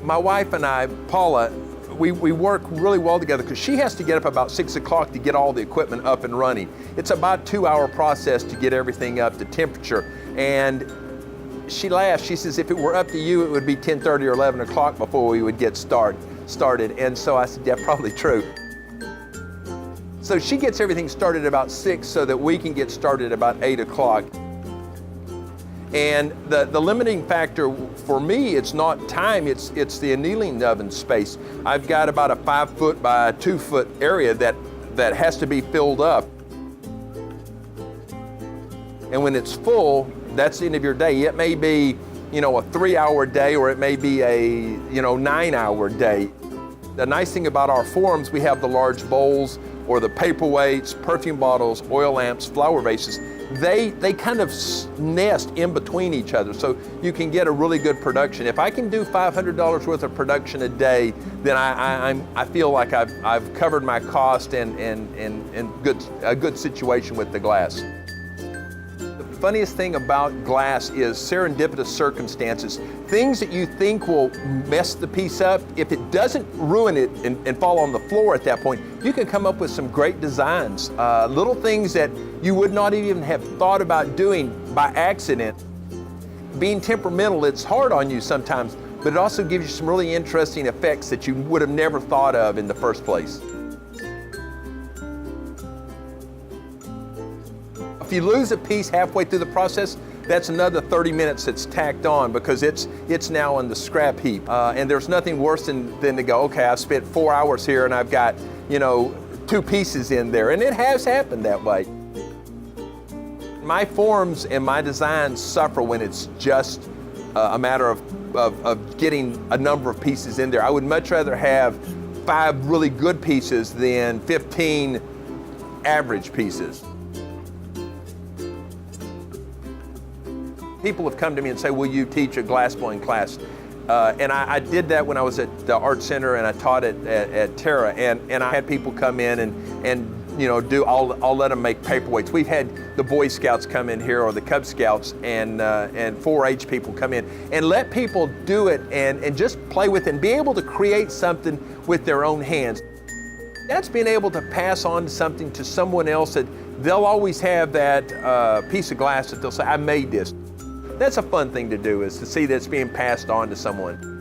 My wife and I, Paula, we work really well together because she has to get up about 6 o'clock to get all the equipment up and running. It's about a 2-hour process to get everything up to temperature. And she laughs, she says, if it were up to you, it would be 10:30 or 11 o'clock before we would get started. And so I said, yeah, probably true. So she gets everything started about 6 so that we can get started about 8 o'clock. And the limiting factor for me, it's not time, it's the annealing oven space. I've got about a 5-foot by 2-foot area that has to be filled up. And when it's full, that's the end of your day. It may be, a 3-hour day, or it may be a, 9-hour day. The nice thing about our forms, we have the large bowls or the paperweights, perfume bottles, oil lamps, flower vases. They kind of nest in between each other, so you can get a really good production. If I can do $500 worth of production a day, then I feel like I've covered my cost and a good situation with the glass. The funniest thing about glass is serendipitous circumstances. Things that you think will mess the piece up, if it doesn't ruin it and fall on the floor at that point, you can come up with some great designs. Little things that you would not even have thought about doing by accident. Being temperamental, it's hard on you sometimes, but it also gives you some really interesting effects that you would have never thought of in the first place. If you lose a piece halfway through the process, that's another 30 minutes that's tacked on because it's now on the scrap heap. And there's nothing worse than to go, okay, I've spent 4 hours here and I've got, 2 pieces in there. And it has happened that way. My forms and my designs suffer when it's just a matter of getting a number of pieces in there. I would much rather have 5 really good pieces than 15 average pieces. People have come to me and say, will you teach a glassblowing class? And I did that when I was at the Art Center, and I taught it at Terra. And I had people come in and I'll let them make paperweights. We've had the Boy Scouts come in here, or the Cub Scouts, and 4-H people come in, and let people do it and just play with it and be able to create something with their own hands. That's being able to pass on something to someone else that they'll always have that piece of glass that they'll say, I made this. That's a fun thing to do, is to see that's being passed on to someone.